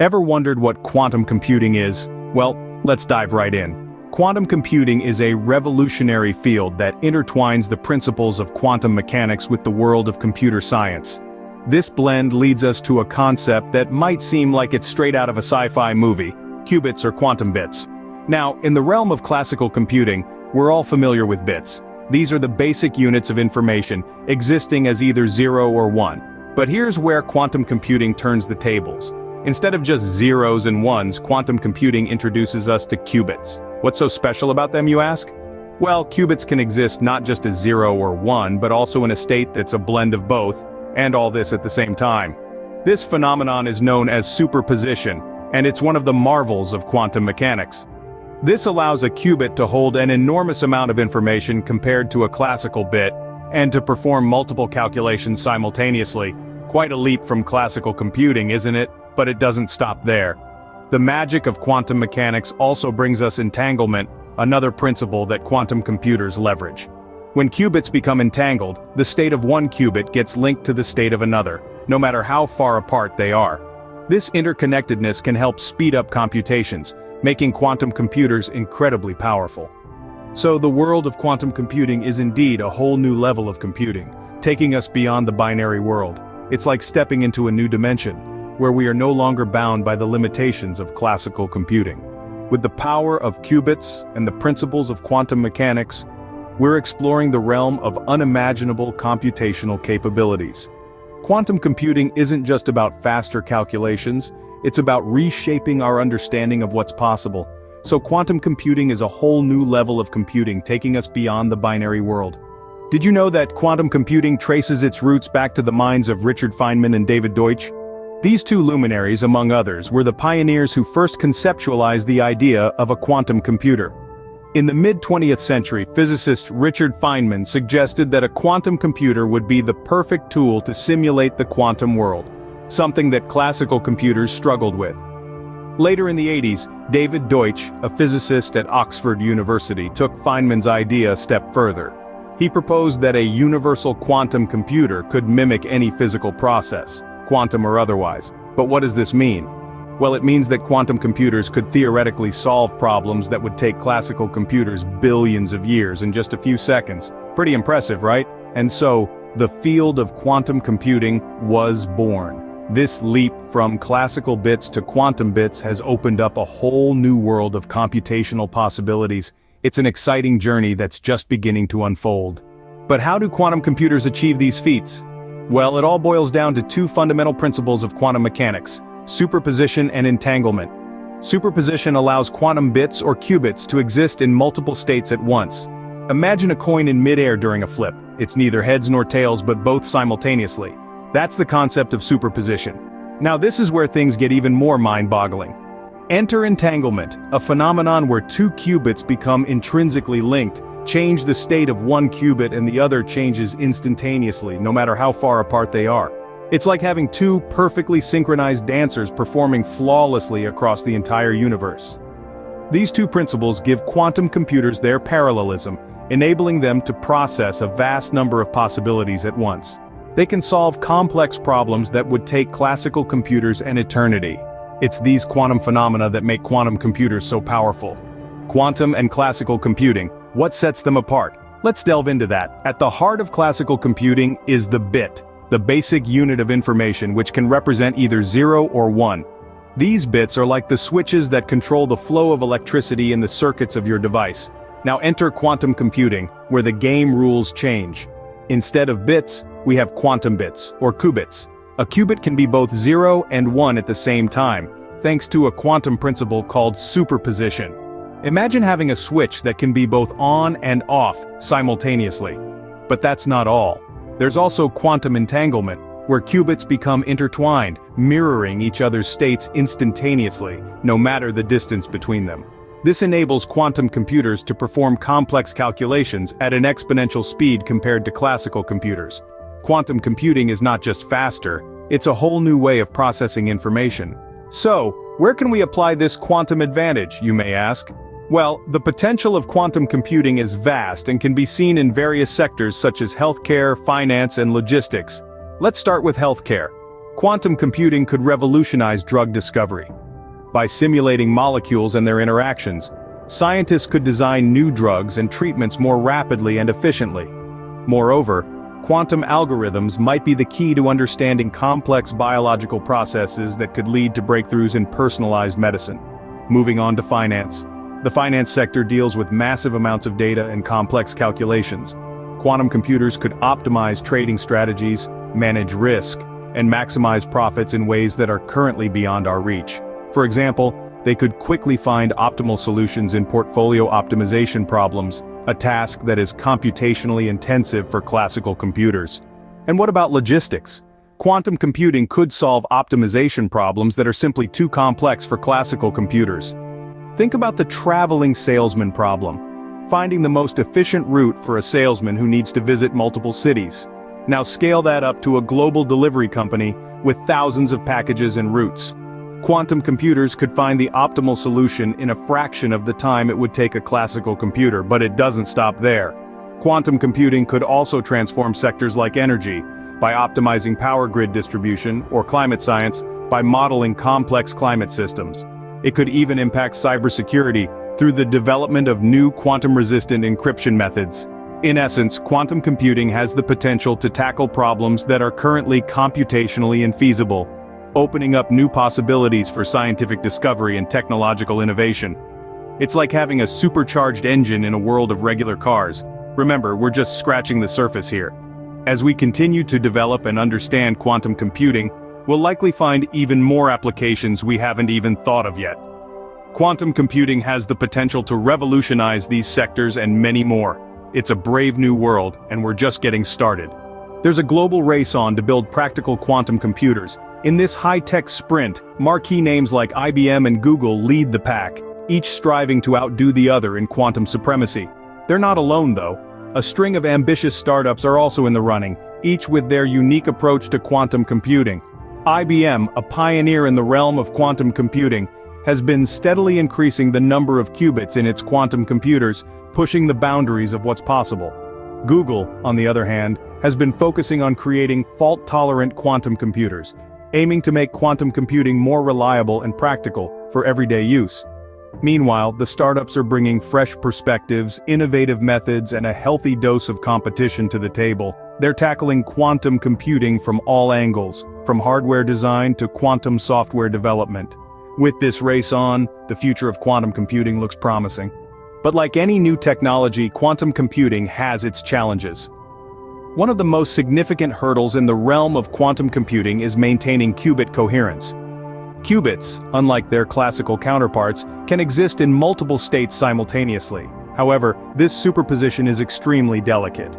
Ever wondered what quantum computing is? Well, let's dive right in. Quantum computing is a revolutionary field that intertwines the principles of quantum mechanics with the world of computer science. This blend leads us to a concept that might seem like it's straight out of a sci-fi movie: qubits or quantum bits. Now, in the realm of classical computing, we're all familiar with bits. These are the basic units of information, existing as either 0 or 1. But here's where quantum computing turns the tables. Instead of just zeros and ones, quantum computing introduces us to qubits. What's so special about them, you ask? Well, qubits can exist not just as 0 or 1, but also in a state that's a blend of both, and all this at the same time. This phenomenon is known as superposition, and it's one of the marvels of quantum mechanics. This allows a qubit to hold an enormous amount of information compared to a classical bit, and to perform multiple calculations simultaneously. Quite a leap from classical computing, isn't it? But it doesn't stop there. The magic of quantum mechanics also brings us entanglement, another principle that quantum computers leverage. When qubits become entangled, the state of one qubit gets linked to the state of another, no matter how far apart they are. This interconnectedness can help speed up computations, making quantum computers incredibly powerful. So the world of quantum computing is indeed a whole new level of computing, taking us beyond the binary world. It's like stepping into a new dimension, where we are no longer bound by the limitations of classical computing. With the power of qubits and the principles of quantum mechanics, we're exploring the realm of unimaginable computational capabilities. Quantum computing isn't just about faster calculations, it's about reshaping our understanding of what's possible. So quantum computing is a whole new level of computing, taking us beyond the binary world. Did you know that quantum computing traces its roots back to the minds of Richard Feynman and David Deutsch? These two luminaries, among others, were the pioneers who first conceptualized the idea of a quantum computer. In the mid-20th century, physicist Richard Feynman suggested that a quantum computer would be the perfect tool to simulate the quantum world, something that classical computers struggled with. Later in the 80s, David Deutsch, a physicist at Oxford University, took Feynman's idea a step further. He proposed that a universal quantum computer could mimic any physical process, quantum or otherwise. But what does this mean? Well, it means that quantum computers could theoretically solve problems that would take classical computers billions of years in just a few seconds. Pretty impressive, right? And so, the field of quantum computing was born. This leap from classical bits to quantum bits has opened up a whole new world of computational possibilities. It's an exciting journey that's just beginning to unfold. But how do quantum computers achieve these feats? Well, it all boils down to two fundamental principles of quantum mechanics: superposition and entanglement. Superposition allows quantum bits or qubits to exist in multiple states at once. Imagine a coin in midair during a flip. It's neither heads nor tails but both simultaneously. That's the concept of superposition. Now this is where things get even more mind-boggling. Enter entanglement, a phenomenon where two qubits become intrinsically linked, change the state of one qubit and the other changes instantaneously, no matter how far apart they are. It's like having two perfectly synchronized dancers performing flawlessly across the entire universe. These two principles give quantum computers their parallelism, enabling them to process a vast number of possibilities at once. They can solve complex problems that would take classical computers an eternity. It's these quantum phenomena that make quantum computers so powerful. Quantum and classical computing, what sets them apart? Let's delve into that. At the heart of classical computing is the bit, the basic unit of information which can represent either 0 or 1. These bits are like the switches that control the flow of electricity in the circuits of your device. Now enter quantum computing, where the game rules change. Instead of bits, we have quantum bits, or qubits. A qubit can be both 0 and 1 at the same time, thanks to a quantum principle called superposition. Imagine having a switch that can be both on and off simultaneously. But that's not all. There's also quantum entanglement, where qubits become intertwined, mirroring each other's states instantaneously, no matter the distance between them. This enables quantum computers to perform complex calculations at an exponential speed compared to classical computers. Quantum computing is not just faster, it's a whole new way of processing information. So, where can we apply this quantum advantage, you may ask? Well, the potential of quantum computing is vast and can be seen in various sectors such as healthcare, finance, and logistics. Let's start with healthcare. Quantum computing could revolutionize drug discovery. By simulating molecules and their interactions, scientists could design new drugs and treatments more rapidly and efficiently. Moreover, quantum algorithms might be the key to understanding complex biological processes that could lead to breakthroughs in personalized medicine. Moving on to finance. The finance sector deals with massive amounts of data and complex calculations. Quantum computers could optimize trading strategies, manage risk, and maximize profits in ways that are currently beyond our reach. For example, they could quickly find optimal solutions in portfolio optimization problems, a task that is computationally intensive for classical computers. And what about logistics? Quantum computing could solve optimization problems that are simply too complex for classical computers. Think about the traveling salesman problem. Finding the most efficient route for a salesman who needs to visit multiple cities. Now scale that up to a global delivery company with thousands of packages and routes. Quantum computers could find the optimal solution in a fraction of the time it would take a classical computer, but it doesn't stop there. Quantum computing could also transform sectors like energy, by optimizing power grid distribution, or climate science, by modeling complex climate systems. It could even impact cybersecurity through the development of new quantum-resistant encryption methods. In essence, quantum computing has the potential to tackle problems that are currently computationally infeasible, opening up new possibilities for scientific discovery and technological innovation. It's like having a supercharged engine in a world of regular cars. Remember, we're just scratching the surface here. As we continue to develop and understand quantum computing, we'll likely find even more applications we haven't even thought of yet. Quantum computing has the potential to revolutionize these sectors and many more. It's a brave new world, and we're just getting started. There's a global race on to build practical quantum computers. In this high-tech sprint, marquee names like IBM and Google lead the pack, each striving to outdo the other in quantum supremacy. They're not alone though. A string of ambitious startups are also in the running, each with their unique approach to quantum computing. IBM, a pioneer in the realm of quantum computing, has been steadily increasing the number of qubits in its quantum computers, pushing the boundaries of what's possible. Google, on the other hand, has been focusing on creating fault-tolerant quantum computers, aiming to make quantum computing more reliable and practical for everyday use. Meanwhile, the startups are bringing fresh perspectives, innovative methods, and a healthy dose of competition to the table. They're tackling quantum computing from all angles, from hardware design to quantum software development. With this race on, the future of quantum computing looks promising. But like any new technology, quantum computing has its challenges. One of the most significant hurdles in the realm of quantum computing is maintaining qubit coherence. Qubits, unlike their classical counterparts, can exist in multiple states simultaneously. However, this superposition is extremely delicate.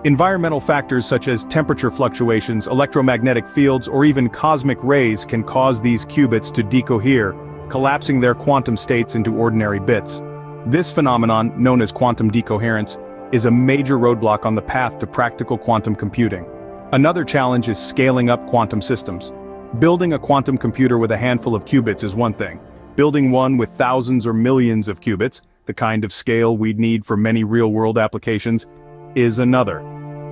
Environmental factors such as temperature fluctuations, electromagnetic fields, or even cosmic rays can cause these qubits to decohere, collapsing their quantum states into ordinary bits. This phenomenon, known as quantum decoherence, is a major roadblock on the path to practical quantum computing. Another challenge is scaling up quantum systems. Building a quantum computer with a handful of qubits is one thing. Building one with thousands or millions of qubits, the kind of scale we'd need for many real-world applications, is another.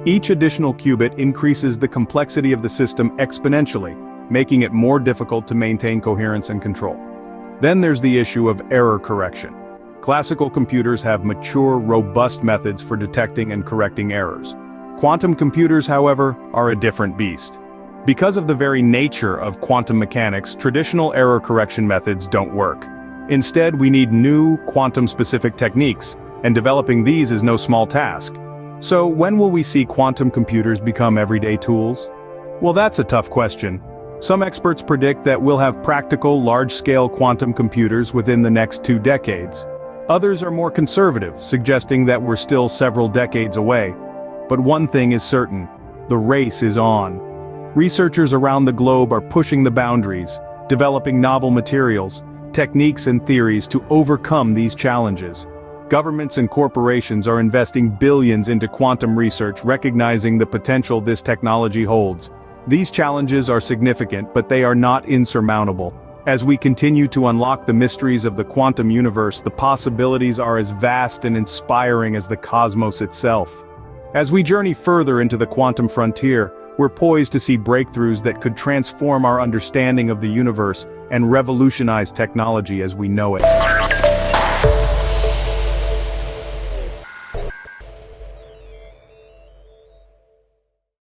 Each additional qubit increases the complexity of the system exponentially, making it more difficult to maintain coherence and control. Then there's the issue of error correction. Classical computers have mature, robust methods for detecting and correcting errors. Quantum computers, however, are a different beast. Because of the very nature of quantum mechanics, traditional error correction methods don't work. Instead, we need new, quantum-specific techniques, and developing these is no small task. So, when will we see quantum computers become everyday tools? Well, that's a tough question. Some experts predict that we'll have practical, large-scale quantum computers within the next 2 decades. Others are more conservative, suggesting that we're still several decades away. But one thing is certain: the race is on. Researchers around the globe are pushing the boundaries, developing novel materials, techniques and theories to overcome these challenges. Governments and corporations are investing billions into quantum research, recognizing the potential this technology holds. These challenges are significant, but they are not insurmountable. As we continue to unlock the mysteries of the quantum universe, the possibilities are as vast and inspiring as the cosmos itself. As we journey further into the quantum frontier, we're poised to see breakthroughs that could transform our understanding of the universe and revolutionize technology as we know it.